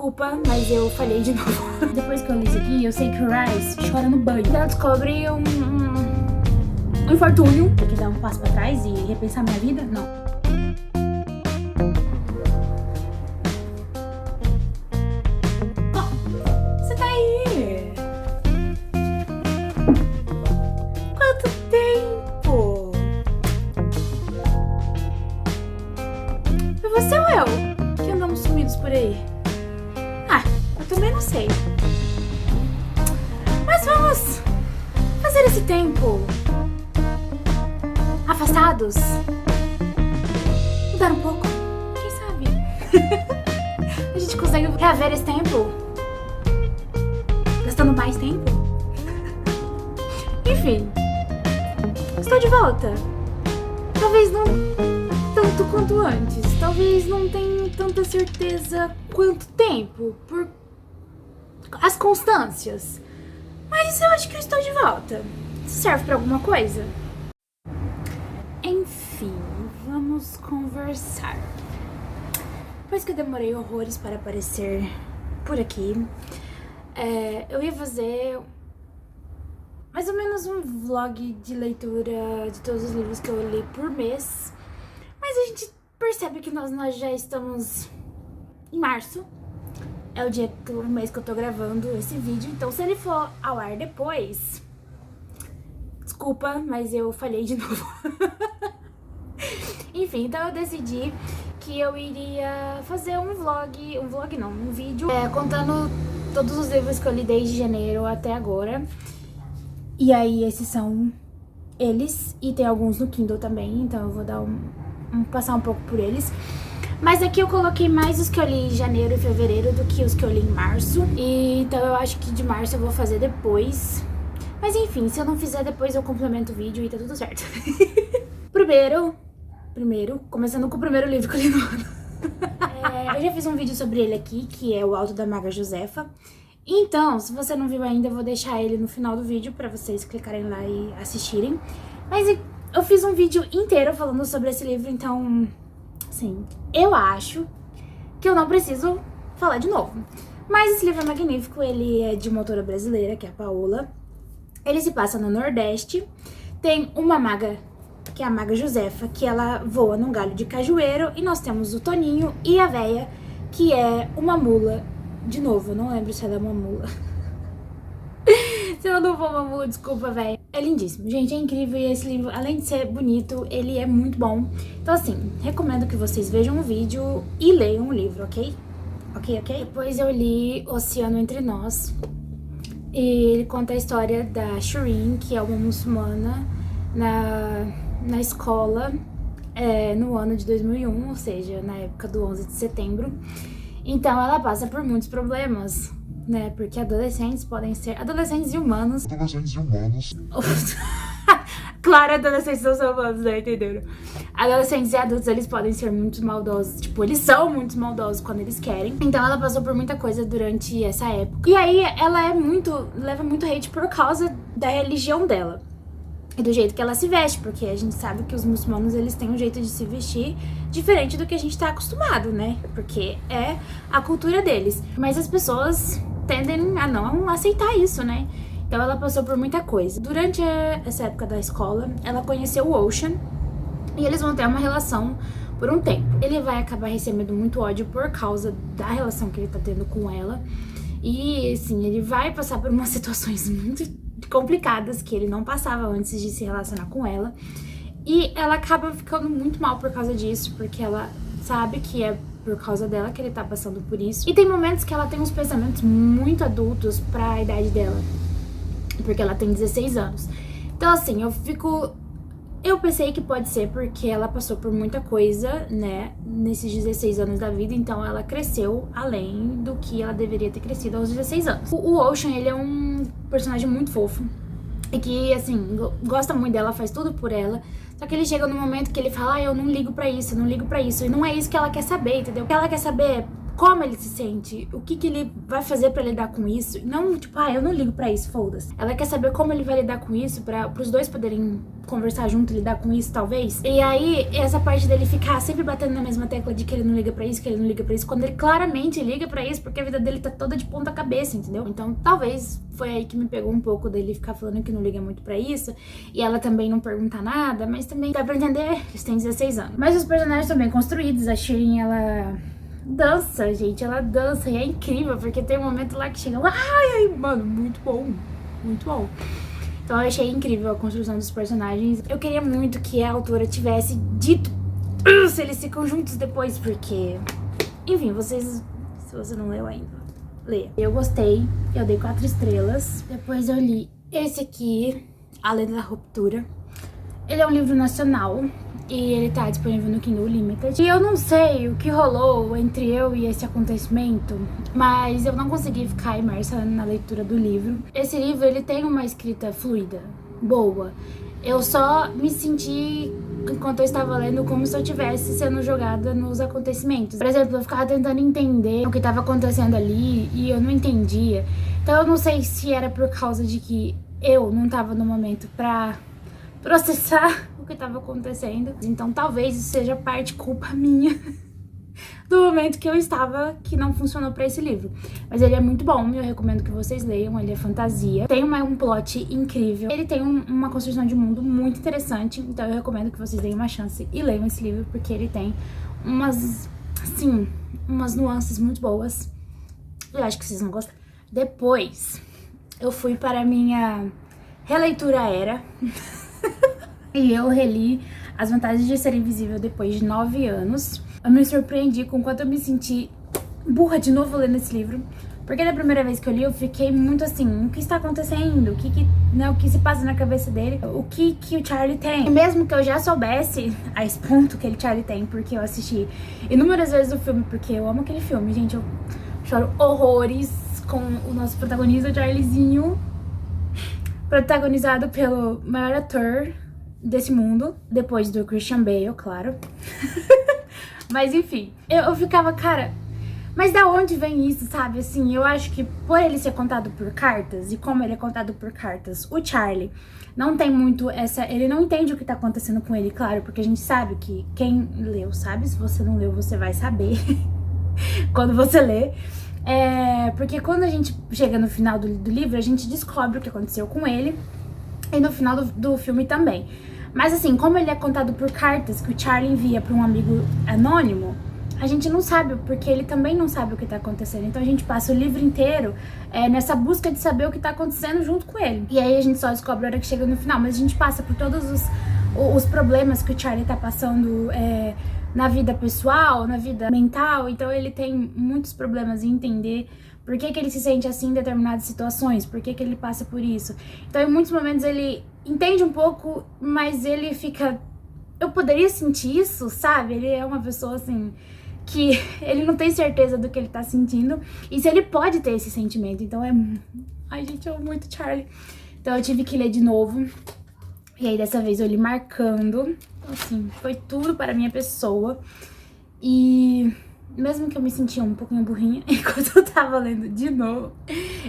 Desculpa, mas eu falhei de novo. Depois que eu li isso aqui, eu sei que o Rice chora no banho. Ela descobre um infortúnio. Tem que dar um passo pra trás e repensar minha vida? Não. Oh, você tá aí? Quanto tempo? Foi você ou eu? Que andamos sumidos por aí? Ah, eu também não sei. Mas vamos fazer esse tempo afastados, mudar um pouco, quem sabe? A gente consegue reaver esse tempo, gastando mais tempo. Enfim, estou de volta. Talvez não tanto quanto antes, talvez não tenha tanta certeza quanto tempo, por as constâncias. Mas eu acho que eu estou de volta. Isso serve pra alguma coisa? Enfim, vamos conversar. Depois que eu demorei horrores para aparecer por aqui, eu ia fazer mais ou menos um vlog de leitura de todos os livros que eu li por mês. Mas a gente percebe que nós já estamos em março. É o mês que eu tô gravando esse vídeo. Então, se ele for ao ar depois, desculpa, mas eu falhei de novo. Enfim, então eu decidi que eu iria fazer um vídeo contando todos os livros que eu li desde janeiro até agora. E aí, esses são eles, e tem alguns no Kindle também, então eu vou dar passar um pouco por eles. Mas aqui eu coloquei mais os que eu li em janeiro e fevereiro do que os que eu li em março. E então eu acho que de março eu vou fazer depois. Mas enfim, se eu não fizer depois eu complemento o vídeo e tá tudo certo. Primeiro, começando com o primeiro livro que eu li no ano. Eu já fiz um vídeo sobre ele aqui, que é O Alto da Maga Josefa. Então, se você não viu ainda, eu vou deixar ele no final do vídeo pra vocês clicarem lá e assistirem. Mas eu fiz um vídeo inteiro falando sobre esse livro, então, assim, eu acho que eu não preciso falar de novo. Mas esse livro é magnífico, ele é de uma autora brasileira, que é a Paola. Ele se passa no Nordeste. Tem uma maga, que é a Maga Josefa, que ela voa num galho de cajueiro. E nós temos o Toninho e a véia, que é uma mula. De novo, eu não lembro se ela é uma mula. Se eu não for uma mula, desculpa, véia. É lindíssimo, gente, é incrível. E esse livro, além de ser bonito, ele é muito bom. Então, assim, recomendo que vocês vejam o vídeo e leiam o livro, ok? Ok? Depois eu li Oceano Entre Nós. E ele conta a história da Shireen, que é uma muçulmana na escola no ano de 2001, ou seja, na época do 11 de setembro. Então ela passa por muitos problemas, né? Porque adolescentes podem ser adolescentes e humanos. Claro, adolescentes não são humanos, né? Entenderam? Adolescentes e adultos, eles podem ser muito maldosos. Tipo, eles são muito maldosos quando eles querem. Então ela passou por muita coisa durante essa época. E aí ela leva muito hate por causa da religião dela. E do jeito que ela se veste, porque a gente sabe que os muçulmanos, eles têm um jeito de se vestir diferente do que a gente tá acostumado, né? Porque é a cultura deles. Mas as pessoas tendem a não aceitar isso, né? Então ela passou por muita coisa. Durante essa época da escola, ela conheceu o Ocean e eles vão ter uma relação por um tempo. Ele vai acabar recebendo muito ódio por causa da relação que ele tá tendo com ela. E, assim, ele vai passar por umas situações muito complicadas que ele não passava antes de se relacionar com ela. E ela acaba ficando muito mal por causa disso, porque ela sabe que é por causa dela que ele tá passando por isso. E tem momentos que ela tem uns pensamentos muito adultos pra idade dela, porque ela tem 16 anos. Então, assim, eu pensei que pode ser porque ela passou por muita coisa, né, nesses 16 anos da vida, então ela cresceu além do que ela deveria ter crescido aos 16 anos. O Ocean, ele é um personagem muito fofo e que, assim, gosta muito dela, faz tudo por ela, só que ele chega num momento que ele fala, eu não ligo pra isso, eu não ligo pra isso, e não é isso que ela quer saber, entendeu? O que ela quer saber é como ele se sente, o que ele vai fazer pra lidar com isso. Não, tipo, eu não ligo pra isso, foda-se. Ela quer saber como ele vai lidar com isso, pros dois poderem conversar junto e lidar com isso, talvez. E aí, essa parte dele ficar sempre batendo na mesma tecla de que ele não liga pra isso, que ele não liga pra isso, quando ele claramente liga pra isso, porque a vida dele tá toda de ponta cabeça, entendeu? Então, talvez foi aí que me pegou um pouco dele ficar falando que não liga muito pra isso, e ela também não pergunta nada, mas também dá pra entender, eles têm 16 anos. Mas os personagens são bem construídos, a Shirin, ela dança, gente, ela dança, e é incrível, porque tem um momento lá que chega, ai, mano, muito bom, muito bom. Então eu achei incrível a construção dos personagens. Eu queria muito que a autora tivesse dito se eles ficam juntos depois, porque... Enfim, vocês... Se você não leu ainda, leia. Eu gostei, eu dei 4 estrelas. Depois eu li esse aqui, A Lenda da Ruptura. Ele é um livro nacional e ele tá disponível no Kindle Unlimited. E eu não sei o que rolou entre eu e esse acontecimento, mas eu não consegui ficar imersa na leitura do livro. Esse livro, ele tem uma escrita fluida, boa. Eu só me senti, enquanto eu estava lendo, como se eu estivesse sendo jogada nos acontecimentos. Por exemplo, eu ficava tentando entender o que estava acontecendo ali e eu não entendia. Então eu não sei se era por causa de que eu não estava no momento pra processar o que estava acontecendo. Então talvez isso seja parte culpa minha do momento que eu estava, que não funcionou pra esse livro. Mas ele é muito bom, eu recomendo que vocês leiam, ele é fantasia. Tem um plot incrível, ele tem uma construção de mundo muito interessante, então eu recomendo que vocês deem uma chance e leiam esse livro, porque ele tem umas, assim, umas nuances muito boas. Eu acho que vocês vão gostar. Depois, eu fui para a minha releitura Era. E eu reli As Vantagens de Ser Invisível depois de 9 anos. Eu me surpreendi com o quanto eu me senti burra de novo lendo esse livro. Porque da primeira vez que eu li, eu fiquei muito assim, o que está acontecendo? O que se passa na cabeça dele? O que o Charlie tem? E mesmo que eu já soubesse a esse ponto que Charlie tem, porque eu assisti inúmeras vezes o filme, porque eu amo aquele filme, gente. Eu choro horrores com o nosso protagonista, Charliezinho, protagonizado pelo maior ator desse mundo, depois do Christian Bale, claro. Mas enfim, eu ficava, cara, mas da onde vem isso, sabe? Assim, eu acho que por ele ser contado por cartas, e como ele é contado por cartas, o Charlie não tem muito essa... Ele não entende o que tá acontecendo com ele, claro, porque a gente sabe que quem leu sabe, se você não leu, você vai saber quando você lê. Porque quando a gente chega no final do livro, a gente descobre o que aconteceu com ele, e no final do filme também. Mas assim, como ele é contado por cartas que o Charlie envia para um amigo anônimo, a gente não sabe, porque ele também não sabe o que tá acontecendo. Então a gente passa o livro inteiro nessa busca de saber o que tá acontecendo junto com ele. E aí a gente só descobre a hora que chega no final. Mas a gente passa por todos os problemas que o Charlie tá passando na vida pessoal, na vida mental. Então ele tem muitos problemas em entender por que ele se sente assim em determinadas situações, por que ele passa por isso. Então em muitos momentos ele entende um pouco, mas ele fica... Eu poderia sentir isso, sabe? Ele é uma pessoa assim... que ele não tem certeza do que ele tá sentindo e se ele pode ter esse sentimento. Então ai, gente, eu amo muito Charlie. Então eu tive que ler de novo. E aí dessa vez eu li marcando. Então, assim, foi tudo para a minha pessoa. E mesmo que eu me sentia um pouquinho burrinha enquanto eu tava lendo de novo,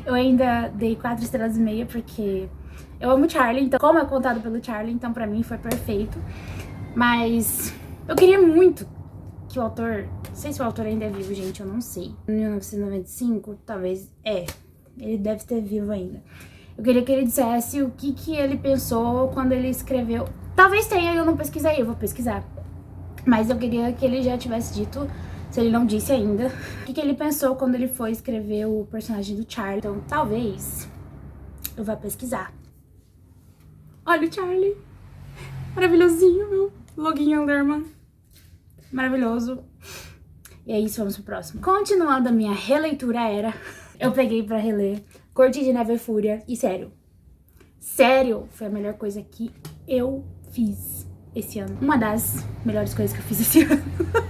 eu ainda dei 4 estrelas e meia, porque eu amo Charlie. Então, como é contado pelo Charlie, então pra mim foi perfeito. Mas eu queria muito que o autor... Não sei se o autor ainda é vivo, gente, eu não sei. Em 1995, talvez... ele deve estar vivo ainda. Eu queria que ele dissesse o que ele pensou quando ele escreveu. Talvez tenha, eu não pesquisei, eu vou pesquisar. Mas eu queria que ele já tivesse dito, se ele não disse ainda, o que ele pensou quando ele foi escrever o personagem do Charlie. Então, talvez eu vá pesquisar. Olha o Charlie. Maravilhosinho, meu. Loguinho Underman. Maravilhoso. E é isso, vamos pro próximo. Continuando a minha releitura Era, eu peguei pra reler Corte de Neve e Fúria. E sério, foi a melhor coisa que eu fiz esse ano. Uma das melhores coisas que eu fiz esse ano.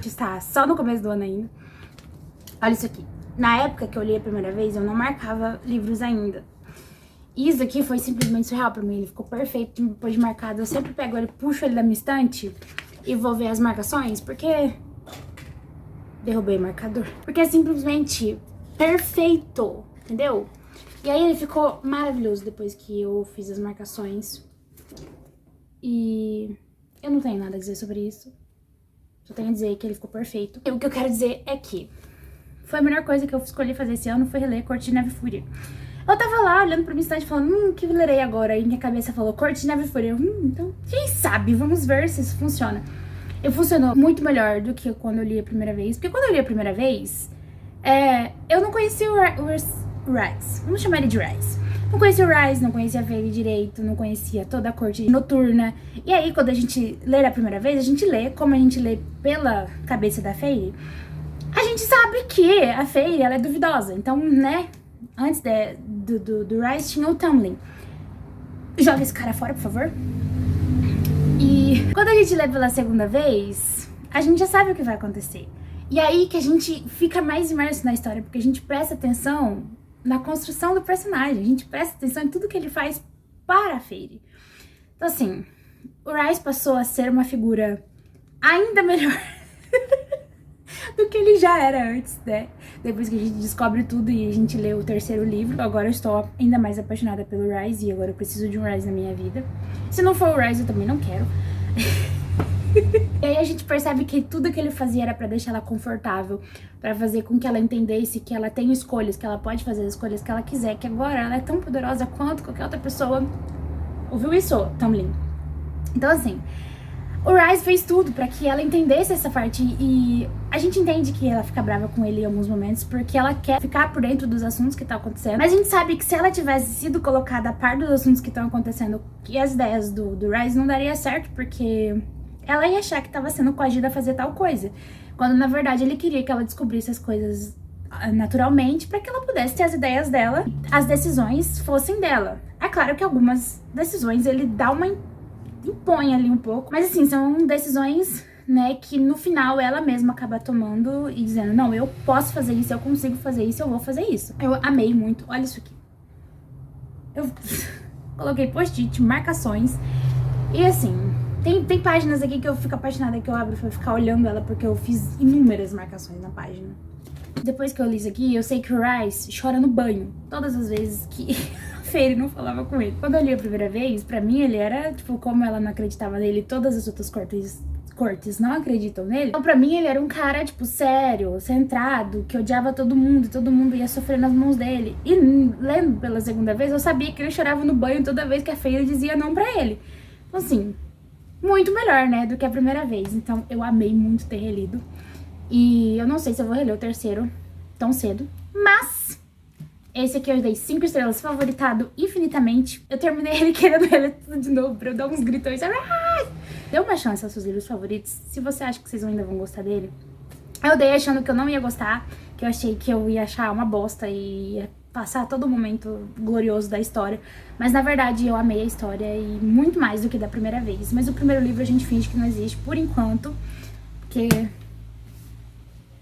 Está só no começo do ano ainda. Olha isso aqui. Na época que eu li a primeira vez, eu não marcava livros ainda. E isso aqui foi simplesmente surreal pra mim. Ele ficou perfeito depois de marcado. Eu sempre pego ele, puxo ele da minha estante e vou ver as marcações, porque derrubei o marcador. Porque é simplesmente perfeito, entendeu? E aí ele ficou maravilhoso depois que eu fiz as marcações. E eu não tenho nada a dizer sobre isso. Só tenho a dizer que ele ficou perfeito. E o que eu quero dizer é que foi a melhor coisa que eu escolhi fazer esse ano, foi reler Corte de Neve e Fúria. Eu tava lá olhando pra minha estante falando, que lerei agora? E minha cabeça falou, Corte de Neve e Fúria. Então, quem sabe? Vamos ver se isso funciona. E funcionou muito melhor do que quando eu li a primeira vez. Porque quando eu li a primeira vez, eu não conhecia o Rise. Vamos chamar ele de Rise. Não conhecia o Rise, não conhecia a Feyre direito, não conhecia toda a corte noturna. E aí, quando a gente lê a primeira vez, a gente lê, como a gente lê pela cabeça da Feyre, a gente sabe que a Feyre, ela é duvidosa. Então, né, antes do Rise tinha o Tamlin. Joga esse cara fora, por favor. E quando a gente lê pela segunda vez, a gente já sabe o que vai acontecer. E aí que a gente fica mais imerso na história, porque a gente presta atenção na construção do personagem. A gente presta atenção em tudo que ele faz para a Feyre. Então, assim, o Rise passou a ser uma figura ainda melhor do que ele já era antes, né? Depois que a gente descobre tudo e a gente lê o terceiro livro. Agora eu estou ainda mais apaixonada pelo Rise e agora eu preciso de um Rise na minha vida. Se não for o Rise, eu também não quero. E aí a gente percebe que tudo que ele fazia era pra deixar ela confortável, pra fazer com que ela entendesse que ela tem escolhas, que ela pode fazer as escolhas que ela quiser, que agora ela é tão poderosa quanto qualquer outra pessoa. Ouviu isso, Tamlin? Então, assim, o Rise fez tudo pra que ela entendesse essa parte e a gente entende que ela fica brava com ele em alguns momentos porque ela quer ficar por dentro dos assuntos que estão acontecendo. Mas a gente sabe que se ela tivesse sido colocada a par dos assuntos que estão acontecendo e as ideias do Rise não daria certo, porque ela ia achar que estava sendo coagida a fazer tal coisa, quando na verdade ele queria que ela descobrisse as coisas naturalmente para que ela pudesse ter as ideias dela, as decisões fossem dela. É claro que algumas decisões ele dá uma impõe ali um pouco, mas assim, são decisões, né, que no final ela mesma acaba tomando e dizendo, não, eu posso fazer isso, eu consigo fazer isso, eu vou fazer isso. Eu amei muito, olha isso aqui. Eu coloquei post-it, marcações, e assim, tem páginas aqui que eu fico apaixonada, que eu abro pra ficar olhando ela, porque eu fiz inúmeras marcações na página. Depois que eu li isso aqui, eu sei que o Rise chora no banho, todas as vezes que a Feyre não falava com ele. Quando eu li a primeira vez, pra mim ele era, tipo, como ela não acreditava nele, todas as outras cortes não acreditam nele. Então pra mim ele era um cara, tipo, sério, centrado, que odiava todo mundo ia sofrer nas mãos dele. E lendo pela segunda vez, eu sabia que ele chorava no banho toda vez que a Feyre dizia não pra ele. Então assim, muito melhor, né, do que a primeira vez. Então eu amei muito ter relido. E eu não sei se eu vou reler o terceiro tão cedo, mas esse aqui eu dei 5 estrelas, favoritado infinitamente. Eu terminei ele querendo reler tudo de novo pra eu dar uns gritões. Dê uma chance aos seus livros favoritos, se você acha que vocês ainda vão gostar dele. Eu dei achando que eu não ia gostar, que eu achei que eu ia achar uma bosta e ia passar todo o momento glorioso da história. Mas na verdade eu amei a história e muito mais do que da primeira vez. Mas o primeiro livro a gente finge que não existe por enquanto, porque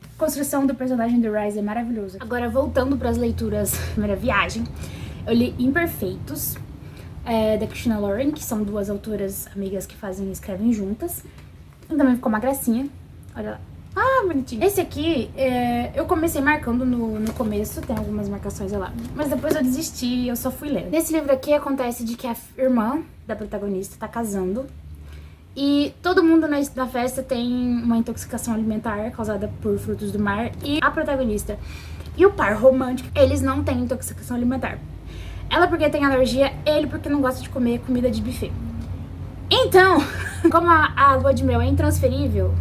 a construção do personagem do Rise é maravilhosa. Agora, voltando para as leituras, primeira viagem, eu li Imperfeitos, da Christina Lauren, que são duas autoras amigas que fazem e escrevem juntas. E também ficou uma gracinha. Olha lá. Ah, bonitinho. Esse aqui, eu comecei marcando no começo, tem algumas marcações lá, mas depois eu desisti e eu só fui lendo. Nesse livro aqui acontece de que a irmã da protagonista tá casando. E todo mundo na festa tem uma intoxicação alimentar causada por frutos do mar. E a protagonista e o par romântico, eles não têm intoxicação alimentar. Ela porque tem alergia, ele porque não gosta de comer comida de buffet. Então, como a lua de mel é intransferível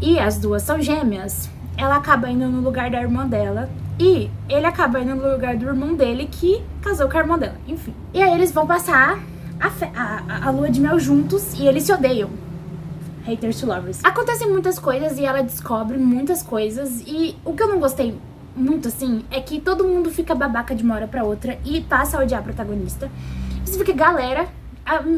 e as duas são gêmeas, ela acaba indo no lugar da irmã dela. E ele acaba indo no lugar do irmão dele, que casou com a irmã dela. Enfim. E aí eles vão passar a lua de mel juntos e eles se odeiam. Haters to lovers. Acontecem muitas coisas e ela descobre muitas coisas. E o que eu não gostei muito, assim, é que todo mundo fica babaca de uma hora pra outra e passa a odiar a protagonista. Você fica, galera,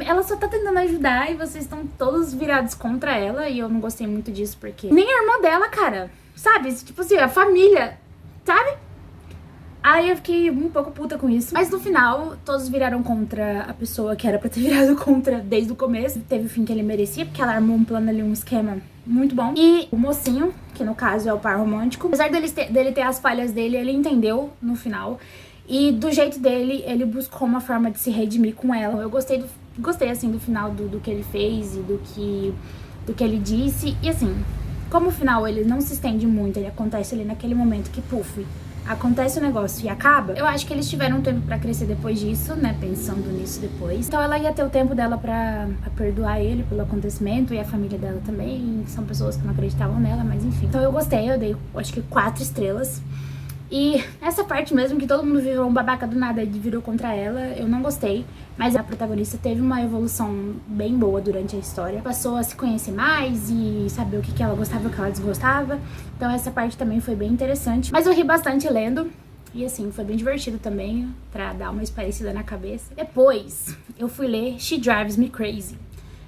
ela só tá tentando ajudar e vocês estão todos virados contra ela. E eu não gostei muito disso, porque nem a irmã dela, cara, sabe? Tipo assim, a família, sabe? Aí eu fiquei um pouco puta com isso. Mas no final, todos viraram contra a pessoa que era pra ter virado contra desde o começo. Teve o fim que ele merecia, porque ela armou um plano ali, um esquema muito bom. E o mocinho, que no caso é o par romântico. Apesar dele ter as falhas dele, ele entendeu no final. E do jeito dele, ele buscou uma forma de se redimir com ela. Eu gostei, assim, do final do que ele fez e do que ele disse. E assim, como o final ele não se estende muito, ele acontece ali naquele momento que, puf, acontece o negócio e acaba, eu acho que eles tiveram um tempo pra crescer depois disso, né, pensando nisso depois. Então ela ia ter o tempo dela pra perdoar ele pelo acontecimento, e a família dela também, são pessoas que não acreditavam nela, mas enfim. Então eu gostei, eu dei, acho que 4 estrelas. E essa parte mesmo, que todo mundo virou um babaca do nada e virou contra ela, eu não gostei. Mas a protagonista teve uma evolução bem boa durante a história. Passou a se conhecer mais e saber o que ela gostava e o que ela desgostava. Então essa parte também foi bem interessante. Mas eu ri bastante lendo. E assim, foi bem divertido também, pra dar uma esparecida na cabeça. Depois, eu fui ler She Drives Me Crazy.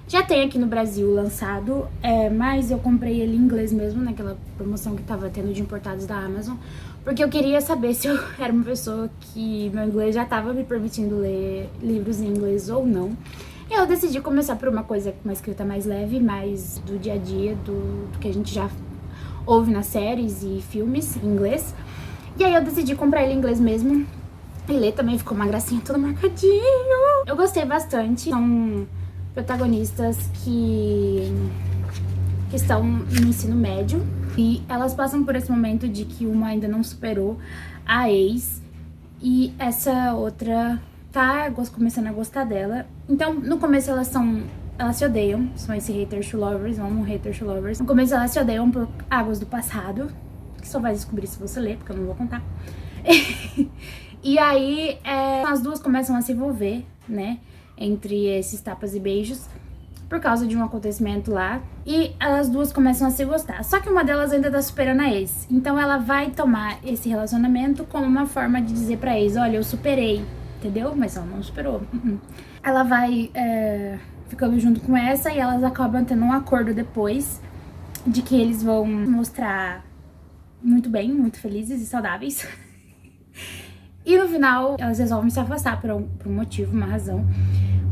Já tem aqui no Brasil lançado, mas eu comprei ele em inglês mesmo, naquela promoção que tava tendo de importados da Amazon, porque eu queria saber se eu era uma pessoa que meu inglês já tava me permitindo ler livros em inglês ou não. E eu decidi começar por uma coisa com uma escrita mais leve, mais do dia a dia, do que a gente já ouve nas séries e filmes em inglês. E aí eu decidi comprar ele em inglês mesmo, e ler também, ficou uma gracinha toda marcadinho. Eu gostei bastante, são protagonistas que estão no ensino médio e elas passam por esse momento de que uma ainda não superou a ex e essa outra tá começando a gostar dela. Então, no começo elas se odeiam, são esse haters to lovers, vamos haters to lovers. No começo elas se odeiam por águas do passado, que só vai descobrir se você ler, porque eu não vou contar. E aí, as duas começam a se envolver, né, entre esses tapas e beijos, por causa de um acontecimento lá, e as duas começam a se gostar. Só que uma delas ainda tá superando a ex, então ela vai tomar esse relacionamento como uma forma de dizer pra ex, olha, eu superei, entendeu? Mas ela não superou. Ela vai ficando junto com essa, e elas acabam tendo um acordo depois, de que eles vão mostrar muito bem, muito felizes e saudáveis. E no final, elas resolvem se afastar por um motivo, uma razão,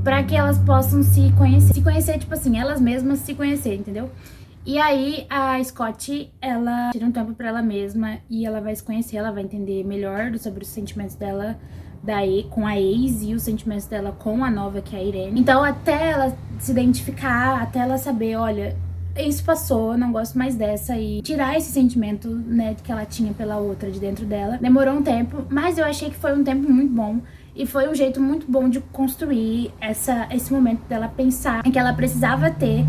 pra que elas possam se conhecer. Se conhecer, tipo assim, elas mesmas se conhecer, entendeu? E aí, a Scott, ela tira um tempo pra ela mesma e ela vai se conhecer, ela vai entender melhor sobre os sentimentos dela com a ex e os sentimentos dela com a nova, que é a Irene. Então, até ela se identificar, até ela saber, olha, isso passou, não gosto mais dessa, e tirar esse sentimento, né, que ela tinha pela outra de dentro dela. Demorou um tempo, mas eu achei que foi um tempo muito bom. E foi um jeito muito bom de construir esse momento dela pensar em que ela precisava ter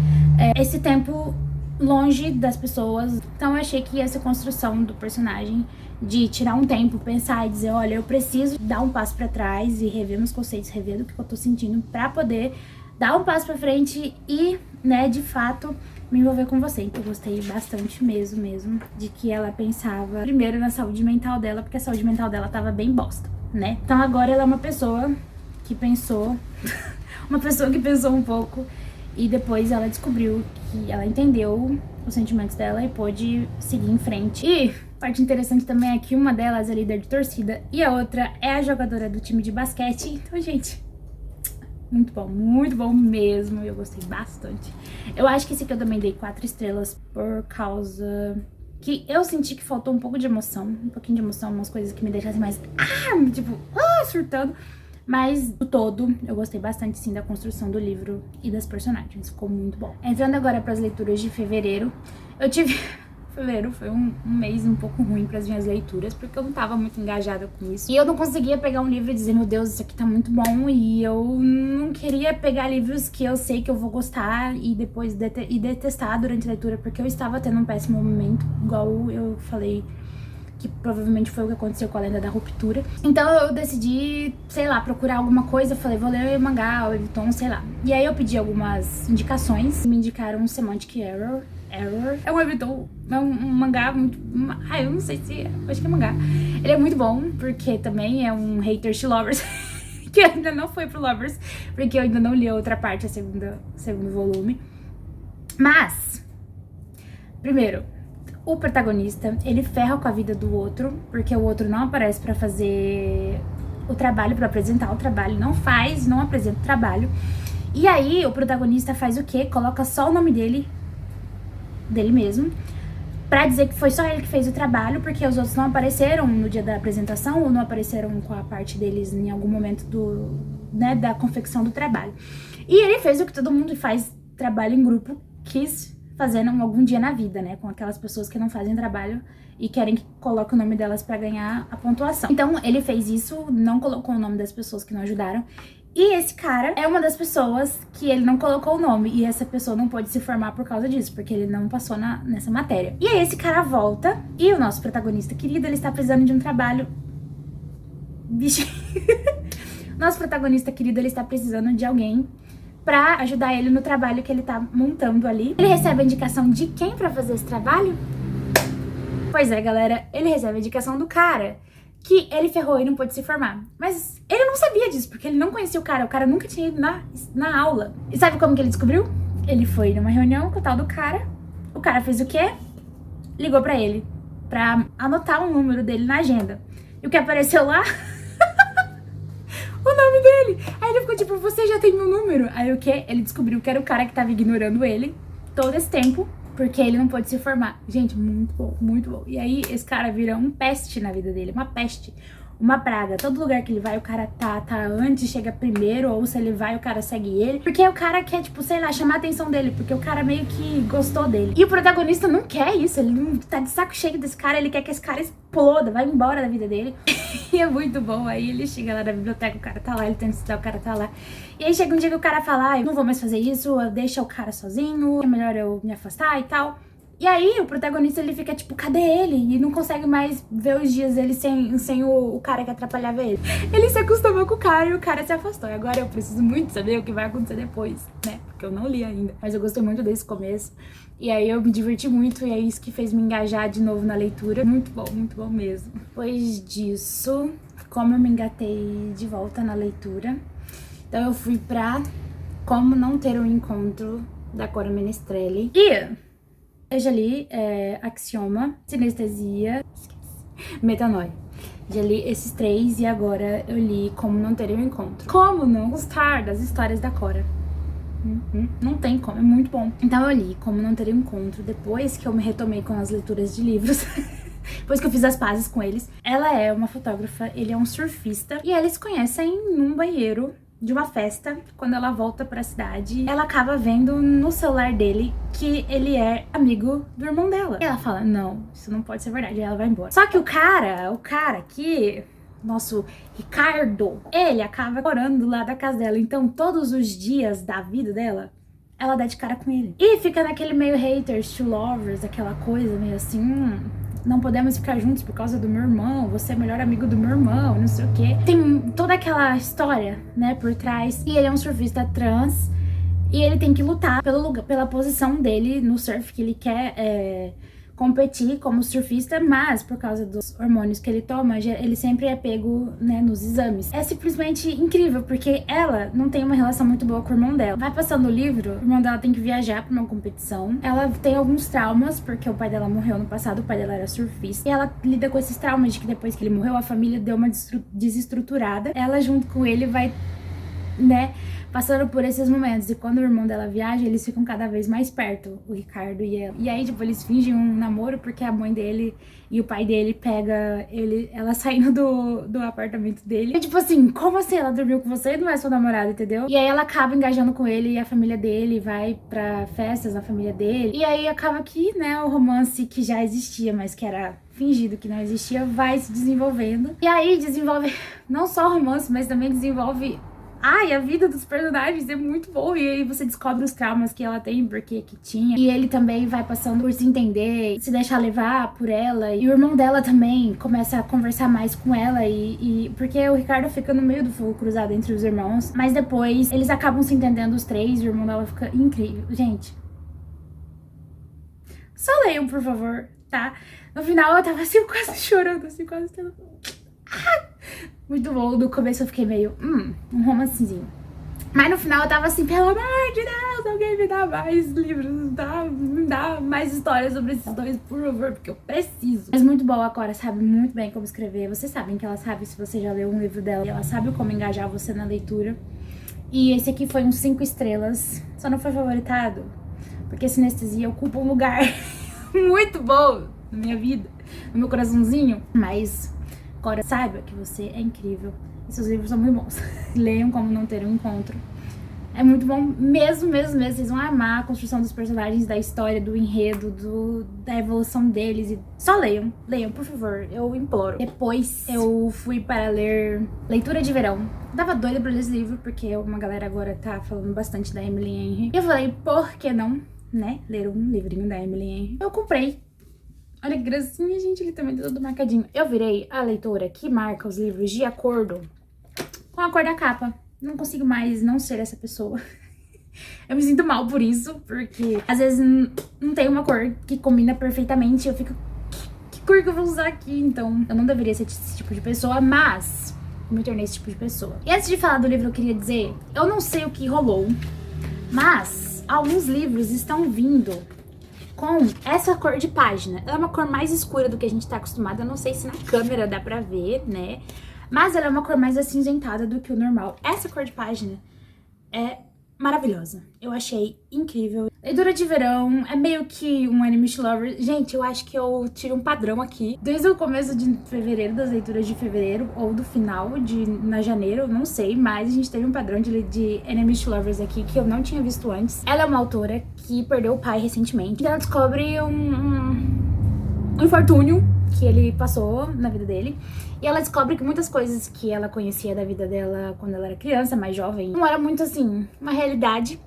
esse tempo longe das pessoas. Então eu achei que essa construção do personagem de tirar um tempo, pensar e dizer, olha, eu preciso dar um passo pra trás e rever meus conceitos, rever o que eu tô sentindo pra poder dar um passo pra frente e, né, de fato, me envolver com você. Então eu gostei bastante mesmo, de que ela pensava primeiro na saúde mental dela, porque a saúde mental dela tava bem bosta, né? Então agora ela é uma pessoa que pensou, um pouco, e depois ela descobriu que ela entendeu os sentimentos dela e pôde seguir em frente. E parte interessante também é que uma delas é líder de torcida e a outra é a jogadora do time de basquete. Então, gente, muito bom mesmo, eu gostei bastante. Eu acho que esse aqui eu também dei 4 estrelas por causa que eu senti que faltou um pouco de emoção, umas coisas que me deixassem mais, surtando. Mas, do todo, eu gostei bastante, sim, da construção do livro e das personagens. Ficou muito bom. Entrando agora para as leituras de fevereiro, fevereiro foi um mês um pouco ruim para as minhas leituras, porque eu não tava muito engajada com isso. E eu não conseguia pegar um livro e dizer, meu Deus, isso aqui tá muito bom. E eu não queria pegar livros que eu sei que eu vou gostar e depois detestar durante a leitura, porque eu estava tendo um péssimo momento, igual eu falei, que provavelmente foi o que aconteceu com a Lenda da Ruptura. Então eu decidi, sei lá, procurar alguma coisa. Falei, vou ler o mangá, o webtoon, sei lá. E aí eu pedi algumas indicações. Me indicaram Semantic Error. É um webtoon, é um mangá muito... eu não sei se... acho que é mangá. Ele é muito bom, porque também é um hater to lovers. Que ainda não foi pro lovers, porque eu ainda não li a outra parte, segundo volume. Mas, primeiro, o protagonista, ele ferra com a vida do outro, porque o outro não aparece pra fazer o trabalho, pra apresentar o trabalho, não apresenta o trabalho. E aí, o protagonista faz o quê? Coloca só o nome dele mesmo, pra dizer que foi só ele que fez o trabalho, porque os outros não apareceram no dia da apresentação ou não apareceram com a parte deles em algum momento da confecção do trabalho. E ele fez o que todo mundo faz, trabalho em grupo, quis fazer algum dia na vida, né? Com aquelas pessoas que não fazem trabalho e querem que coloque o nome delas pra ganhar a pontuação. Então, ele fez isso, não colocou o nome das pessoas que não ajudaram. E esse cara é uma das pessoas que ele não colocou o nome. E essa pessoa não pôde se formar por causa disso, porque ele não passou nessa matéria. E aí esse cara volta e o nosso protagonista querido, ele está precisando de um trabalho... Bicho... Nosso protagonista querido, ele está precisando de alguém pra ajudar ele no trabalho que ele tá montando ali. Ele recebe a indicação de quem pra fazer esse trabalho? Pois é, galera, ele recebe a indicação do cara que ele ferrou e não pôde se formar. Mas ele não sabia disso, porque ele não conhecia o cara nunca tinha ido na aula. E sabe como que ele descobriu? Ele foi numa reunião com o tal do cara, o cara fez o quê? Ligou pra ele, pra anotar o número dele na agenda. E o que apareceu lá? O nome dele. Aí ele ficou tipo, você já tem meu número? Aí o quê? Ele descobriu que era o cara que tava ignorando ele todo esse tempo, porque ele não pôde se formar. Gente, muito bom, muito bom. E aí esse cara vira um peste na vida dele, uma peste, uma praga. Todo lugar que ele vai, o cara tá antes, chega primeiro, ou se ele vai, o cara segue ele. Porque o cara quer, tipo, sei lá, chamar a atenção dele, porque o cara meio que gostou dele. E o protagonista não quer isso, ele não tá de saco cheio desse cara, ele quer que esse cara exploda, vai embora da vida dele. E é muito bom. Aí ele chega lá na biblioteca, o cara tá lá, ele tenta estudar, o cara tá lá. E aí chega um dia que o cara fala, eu não vou mais fazer isso, deixa o cara sozinho, é melhor eu me afastar e tal. E aí o protagonista, ele fica tipo, cadê ele? E não consegue mais ver os dias dele sem o cara que atrapalhava ele. Ele se acostumou com o cara e o cara se afastou. E agora eu preciso muito saber o que vai acontecer depois, né? Porque eu não li ainda. Mas eu gostei muito desse começo. E aí eu me diverti muito e é isso que fez me engajar de novo na leitura. Muito bom mesmo. Depois disso, como eu me engatei de volta na leitura, então eu fui pra Como Não Ter um Encontro, da Cora Menestrelli. E eu já li Axioma, Sinestesia, Metanoia. Já li esses três e agora eu li Como Não Ter um Encontro. Como não gostar das histórias da Cora? Não tem como, é muito bom. Então eu li Como Não Ter um Encontro depois que eu me retomei com as leituras de livros. Depois que eu fiz as pazes com eles. Ela é uma fotógrafa, ele é um surfista. E eles se conhecem num banheiro de uma festa. Quando ela volta pra cidade, ela acaba vendo no celular dele que ele é amigo do irmão dela. E ela fala, não, isso não pode ser verdade. E ela vai embora. Só que o cara que... nosso Ricardo, ele acaba morando lá da casa dela. Então, todos os dias da vida dela, ela dá de cara com ele. E fica naquele meio haters to lovers, aquela coisa meio assim... não podemos ficar juntos por causa do meu irmão, você é o melhor amigo do meu irmão, não sei o quê. Tem toda aquela história, né, por trás. E ele é um surfista trans e ele tem que lutar pela posição dele no surf, que ele quer competir como surfista, mas por causa dos hormônios que ele toma, ele sempre é pego, né, nos exames. É simplesmente incrível, porque ela não tem uma relação muito boa com o irmão dela. Vai passando o livro, o irmão dela tem que viajar pra uma competição. Ela tem alguns traumas, porque o pai dela morreu no passado, o pai dela era surfista. E ela lida com esses traumas de que depois que ele morreu, a família deu uma desestruturada. Ela, junto com ele, vai, né, passando por esses momentos. E quando o irmão dela viaja, eles ficam cada vez mais perto, o Ricardo e ela. E aí, tipo, eles fingem um namoro porque a mãe dele e o pai dele pega ela saindo do apartamento dele. E tipo assim, como assim? Ela dormiu com você e não é sua namorada, entendeu? E aí ela acaba engajando com ele e a família dele vai pra festas na família dele. E aí acaba que, né, o romance que já existia, mas que era fingido que não existia, vai se desenvolvendo. E aí desenvolve não só o romance, mas também desenvolve... ai, a vida dos personagens é muito boa. E aí você descobre os traumas que ela tem, porque que tinha. E ele também vai passando por se entender, se deixar levar por ela. E o irmão dela também começa a conversar mais com ela. Porque o Ricardo fica no meio do fogo cruzado entre os irmãos. Mas depois eles acabam se entendendo os três. E o irmão dela fica incrível. Gente, só leiam, por favor, tá? No final eu tava assim, quase chorando, assim, quase... muito bom. No começo eu fiquei meio, um romancezinho. Mas no final eu tava assim, pelo amor de Deus, alguém me dá mais livros, me dá mais histórias sobre esses dois, por favor, porque eu preciso. Mas muito bom, a Cora sabe muito bem como escrever. Vocês sabem que ela sabe, se você já leu um livro dela, e ela sabe como engajar você na leitura. E esse aqui foi um 5 estrelas, só não foi favoritado, porque Sinestesia ocupa um lugar muito bom na minha vida, no meu coraçãozinho. Mas, agora, saiba que você é incrível e seus livros são muito bons. Leiam Como Não Ter um Encontro. É muito bom mesmo. Vocês vão amar a construção dos personagens, da história, do enredo, da evolução deles. E só leiam, por favor, eu imploro. Depois eu fui para ler Leitura de Verão. Tava doida pra ler esse livro, porque uma galera agora tá falando bastante da Emily Henry. E eu falei, por que não, né, ler um livrinho da Emily Henry? Eu comprei. Olha que gracinha, gente, ele também tá todo marcadinho. Eu virei a leitora que marca os livros de acordo com a cor da capa. Não consigo mais não ser essa pessoa. Eu me sinto mal por isso, porque às vezes não tem uma cor que combina perfeitamente. Eu fico, que cor que eu vou usar aqui? Então, eu não deveria ser esse tipo de pessoa, mas eu me tornei esse tipo de pessoa. E antes de falar do livro, eu queria dizer, eu não sei o que rolou, mas alguns livros estão vindo com essa cor de página. Ela é uma cor mais escura do que a gente tá acostumado. Eu não sei se na câmera dá pra ver, né? Mas ela é uma cor mais acinzentada do que o normal. Essa cor de página é maravilhosa. Eu achei incrível. Leitura de Verão é meio que um Enemies to Lovers. Gente, eu acho que eu tiro um padrão aqui. Desde o começo de fevereiro, das leituras de fevereiro, ou do final na janeiro, não sei. Mas a gente teve um padrão de Enemies to Lovers aqui que eu não tinha visto antes. Ela é uma autora que perdeu o pai recentemente. Ela descobre um infortúnio que ele passou na vida dele. E ela descobre que muitas coisas que ela conhecia da vida dela quando ela era criança, mais jovem, não era muito assim, uma realidade.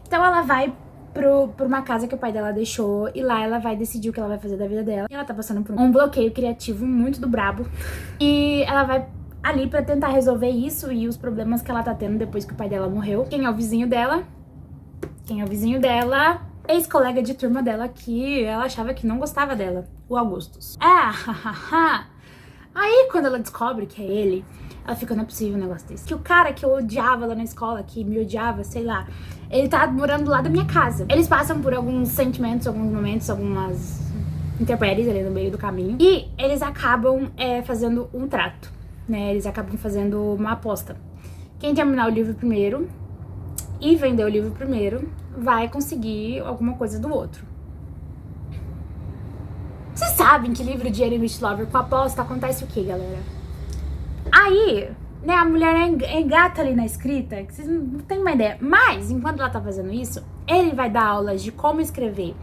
Então ela vai pra uma casa que o pai dela deixou e lá ela vai decidir o que ela vai fazer da vida dela. E ela tá passando por um bloqueio criativo muito do brabo. E ela vai ali pra tentar resolver isso e os problemas que ela tá tendo depois que o pai dela morreu. Quem é o vizinho dela? Ex-colega de turma dela que ela achava que não gostava dela, o Augustus. Aí, quando ela descobre que é ele, ela fica, não é possível um negócio desse. Que o cara que eu odiava lá na escola, que me odiava, sei lá, ele tá morando do lado da minha casa. Eles passam por alguns sentimentos, alguns momentos, algumas intempéries ali no meio do caminho. E eles acabam fazendo um trato, né? Eles acabam fazendo uma aposta. Quem terminar o livro primeiro e vender o livro primeiro vai conseguir alguma coisa do outro. Vocês sabem que livro de Enemies to Lover com aposta acontece o que, galera? Aí, né, a mulher engata ali na escrita, que vocês não têm uma ideia. Mas, enquanto ela tá fazendo isso, ele vai dar aulas de como escrever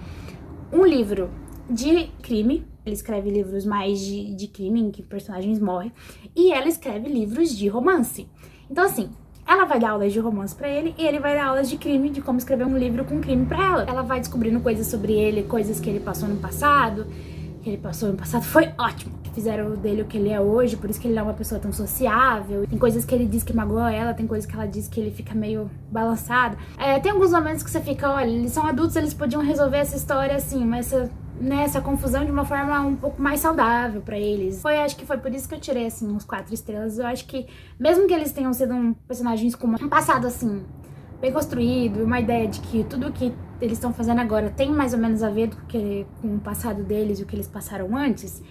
um livro de crime. Ele escreve livros mais de crime, em que personagens morrem. E ela escreve livros de romance. Então, assim, ela vai dar aulas de romance pra ele e ele vai dar aulas de crime, de como escrever um livro com crime pra ela. Ela vai descobrindo coisas sobre ele, coisas que ele passou no passado. Foi ótimo. Fizeram dele o que ele é hoje, por isso que ele é uma pessoa tão sociável. Tem coisas que ele diz que magoa ela, tem coisas que ela diz que ele fica meio balançado. Tem alguns momentos que você fica, olha, eles são adultos, eles podiam resolver essa história assim, mas essa confusão de uma forma um pouco mais saudável pra eles. Acho que foi por isso que eu tirei, assim, uns 4 estrelas. Eu acho que, mesmo que eles tenham sido personagens com um passado, assim, bem construído, uma ideia de que tudo que eles estão fazendo agora tem mais ou menos a ver com o passado deles e o que eles passaram antes.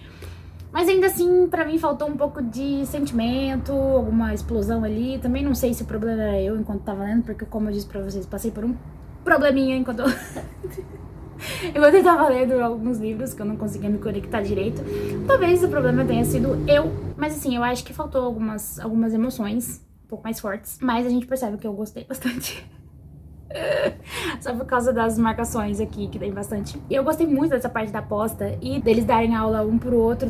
Mas ainda assim, pra mim, faltou um pouco de sentimento, alguma explosão ali. Também não sei se o problema era eu enquanto tava lendo, porque, como eu disse pra vocês, passei por um probleminha enquanto eu tava lendo alguns livros que eu não conseguia me conectar direito. Talvez o problema tenha sido eu. Mas assim, eu acho que faltou algumas emoções um pouco mais fortes. Mas a gente percebe que eu gostei bastante. Só por causa das marcações aqui, que tem bastante. E eu gostei muito dessa parte da aposta e deles darem aula um pro outro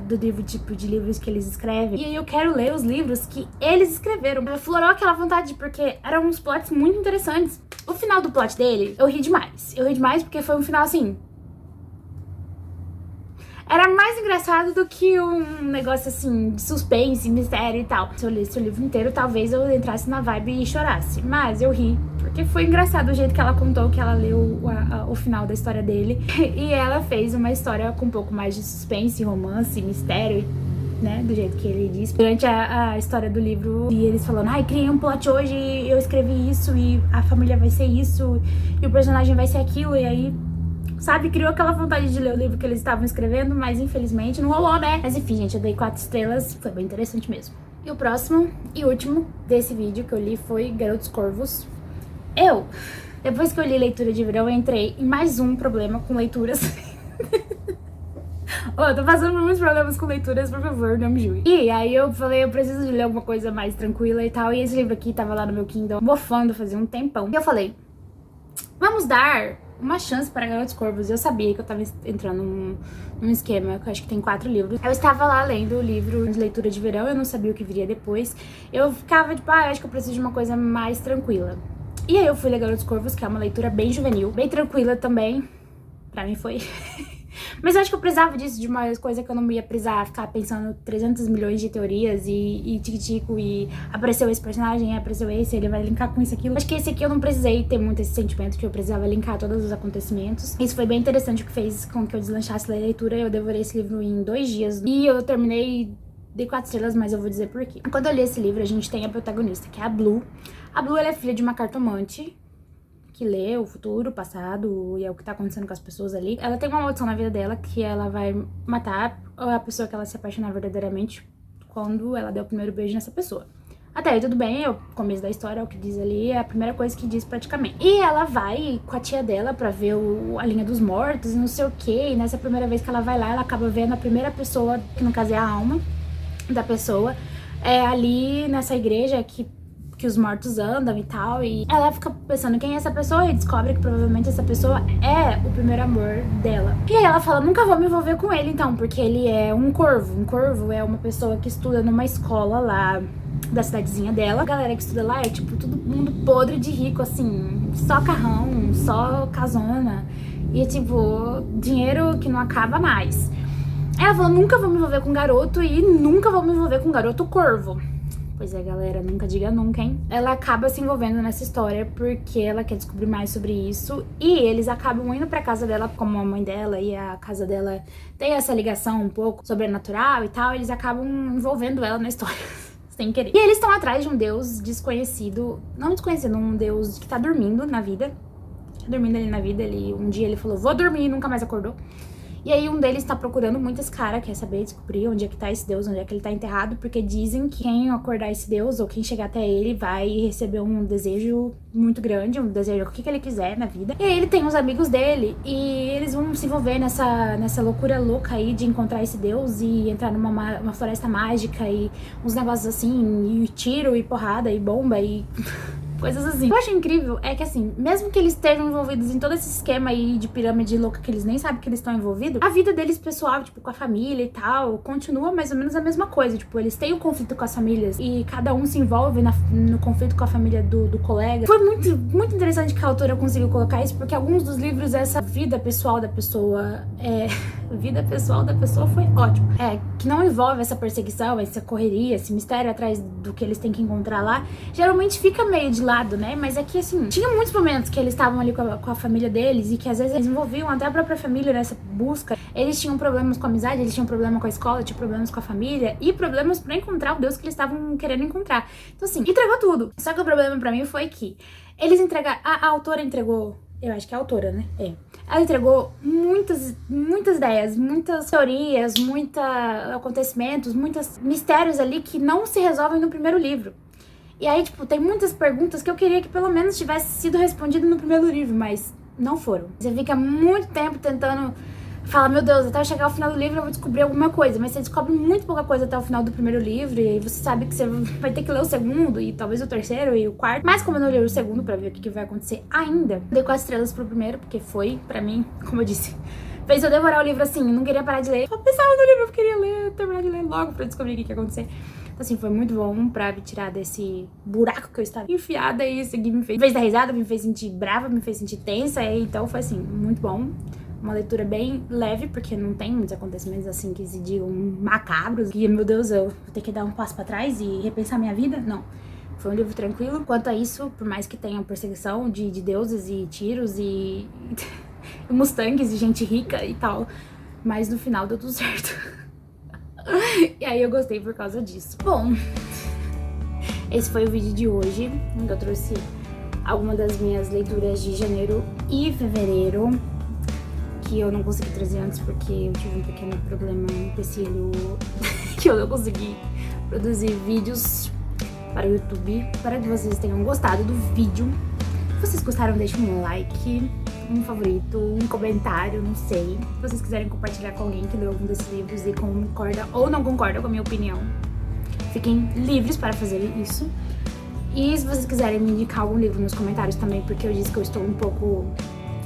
do livro, tipo de livros que eles escrevem. E aí eu quero ler os livros que eles escreveram. Florou aquela vontade, porque eram uns plots muito interessantes. O final do plot dele, eu ri demais. Eu ri demais porque foi um final assim... Era mais engraçado do que um negócio assim, de suspense, mistério e tal. Se eu lesse o livro inteiro, talvez eu entrasse na vibe e chorasse. Mas eu ri, porque foi engraçado o jeito que ela contou, que ela leu o final da história dele. E ela fez uma história com um pouco mais de suspense, romance, mistério, né? Do jeito que ele disse. Durante a história do livro, e eles falando, ai, criei um plot hoje, eu escrevi isso, e a família vai ser isso, e o personagem vai ser aquilo, e aí... Sabe, criou aquela vontade de ler o livro que eles estavam escrevendo, mas infelizmente não rolou, né? Mas enfim, gente, eu dei 4 estrelas, foi bem interessante mesmo. E o próximo e último desse vídeo que eu li foi Garotos Corvos. Depois que eu li Leitura de Verão, eu entrei em mais um problema com leituras. Eu tô passando por muitos problemas com leituras, por favor, não me julgue. E aí eu falei, eu preciso de ler alguma coisa mais tranquila e tal. E esse livro aqui tava lá no meu Kindle, mofando fazia um tempão. E eu falei, vamos dar uma chance para Garotos Corvos. Eu sabia que eu tava entrando num esquema, que eu acho que tem 4 livros. Eu estava lá lendo o livro de leitura de verão, eu não sabia o que viria depois. Eu ficava tipo, eu acho que eu preciso de uma coisa mais tranquila. E aí eu fui ler Garotos Corvos, que é uma leitura bem juvenil, bem tranquila também. Pra mim foi. Mas eu acho que eu precisava disso, de uma coisa que eu não ia precisar ficar pensando 300 milhões de teorias e tic-tico, e apareceu esse personagem, apareceu esse, ele vai linkar com isso, aquilo. Acho que esse aqui eu não precisei ter muito esse sentimento que eu precisava linkar todos os acontecimentos. Isso foi bem interessante, o que fez com que eu deslanchasse a leitura. Eu devorei esse livro em 2 dias e eu terminei, dei 4 estrelas, mas eu vou dizer por quê. Quando eu li esse livro, a gente tem a protagonista, que é a Blue. A Blue, ela é filha de uma cartomante, que lê o futuro, o passado e é o que tá acontecendo com as pessoas ali. Ela tem uma maldição na vida dela que ela vai matar a pessoa que ela se apaixonar verdadeiramente quando ela der o primeiro beijo nessa pessoa. Até aí tudo bem, é o começo da história, é o que diz ali, é a primeira coisa que diz praticamente. E ela vai com a tia dela pra ver a linha dos mortos e não sei o que. E nessa primeira vez que ela vai lá, ela acaba vendo a primeira pessoa, que no caso é a alma da pessoa, ali nessa igreja que os mortos andam e tal, e ela fica pensando quem é essa pessoa e descobre que provavelmente essa pessoa é o primeiro amor dela. E aí ela fala, nunca vou me envolver com ele então, porque ele é um corvo. Um corvo é uma pessoa que estuda numa escola lá da cidadezinha dela. A galera que estuda lá é tipo todo mundo podre de rico, assim, só carrão, só casona e tipo, dinheiro que não acaba mais. Ela falou, nunca vou me envolver com garoto e nunca vou me envolver com garoto corvo. Pois é, galera, nunca diga nunca, hein? Ela acaba se envolvendo nessa história porque ela quer descobrir mais sobre isso. E eles acabam indo pra casa dela, como a mãe dela e a casa dela tem essa ligação um pouco sobrenatural e tal. Eles acabam envolvendo ela na história, sem querer. E eles estão atrás de um deus desconhecido, não desconhecido, um deus que tá dormindo na vida. Dormindo ali na vida, um dia ele falou, vou dormir, e nunca mais acordou. E aí um deles tá procurando muito esse cara, quer saber, descobrir onde é que tá esse deus, onde é que ele tá enterrado, porque dizem que quem acordar esse deus, ou quem chegar até ele, vai receber um desejo muito grande, um desejo o que ele quiser na vida. E aí ele tem os amigos dele, e eles vão se envolver nessa loucura louca aí de encontrar esse deus e entrar numa floresta mágica e uns negócios assim, e tiro, e porrada, e bomba, e... coisas assim. O que eu acho incrível é que, assim, mesmo que eles estejam envolvidos em todo esse esquema aí de pirâmide louca que eles nem sabem que eles estão envolvidos, a vida deles pessoal, tipo, com a família e tal, continua mais ou menos a mesma coisa. Tipo, eles têm o conflito com as famílias e cada um se envolve no conflito com a família do colega. Foi muito interessante que a autora conseguiu colocar isso, porque alguns dos livros, essa vida pessoal da pessoa, vida pessoal da pessoa foi ótimo. Que não envolve essa perseguição, essa correria, esse mistério atrás do que eles têm que encontrar lá. Geralmente fica meio de lado, né? Mas é que, assim, tinha muitos momentos que eles estavam ali com a família deles e que às vezes eles envolviam até a própria família nessa busca. Eles tinham problemas com a amizade, eles tinham problema com a escola, tinham problemas com a família e problemas pra encontrar o Deus que eles estavam querendo encontrar. Então, assim, entregou tudo. Só que o problema pra mim foi que eles entregaram... A autora entregou... Eu acho que é a autora, né? Ela entregou muitas ideias, muitas teorias, muitos acontecimentos, muitos mistérios ali que não se resolvem no primeiro livro. E aí, tipo, tem muitas perguntas que eu queria que pelo menos tivesse sido respondido no primeiro livro, mas não foram. Você fica muito tempo tentando falar, meu Deus, até eu chegar ao final do livro eu vou descobrir alguma coisa, mas você descobre muito pouca coisa até o final do primeiro livro, e aí você sabe que você vai ter que ler o segundo, e talvez o terceiro e o quarto. Mas como eu não li o segundo pra ver o que vai acontecer ainda, dei 4 estrelas pro primeiro, porque foi, pra mim, como eu disse, fez eu devorar o livro assim, não queria parar de ler. Eu pensava no livro, eu queria ler, terminar de ler logo pra descobrir o que ia acontecer. Então, assim, foi muito bom pra me tirar desse buraco que eu estava enfiada, e isso aqui me fez dar risada, me fez sentir brava, me fez sentir tensa, e então foi, assim, muito bom. Uma leitura bem leve, porque não tem muitos acontecimentos, assim, que se digam macabros, e, meu Deus, eu vou ter que dar um passo pra trás e repensar minha vida. Não. Foi um livro tranquilo. Quanto a isso, por mais que tenha perseguição de deuses e tiros e mustangues e gente rica e tal, mas no final deu tudo certo. E aí eu gostei por causa disso. Bom, esse foi o vídeo de hoje, onde eu trouxe algumas das minhas leituras de janeiro e fevereiro, que eu não consegui trazer antes porque eu tive um pequeno problema, um empecilho, que eu não consegui produzir vídeos para o YouTube. Espero que vocês tenham gostado do vídeo. Se vocês gostaram, deixem um like, um favorito, um comentário, não sei. Se vocês quiserem compartilhar com alguém que leu algum desses livros e concorda ou não concorda com a minha opinião, fiquem livres para fazer isso. E se vocês quiserem me indicar algum livro nos comentários também, porque eu disse que eu estou um pouco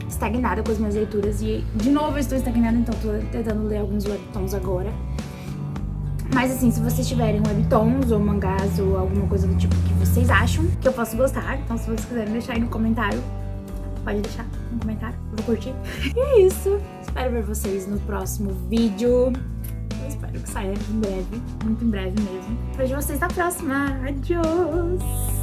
estagnada com as minhas leituras e de novo eu estou estagnada, então tô tentando ler alguns webtoons agora. Mas assim, se vocês tiverem webtoons ou mangás ou alguma coisa do tipo que vocês acham que eu posso gostar, então se vocês quiserem deixar aí no comentário, pode deixar no comentário, eu vou curtir. E é isso, espero ver vocês no próximo vídeo. Eu espero que saia em breve, muito em breve mesmo. Vejo vocês na próxima, adiós!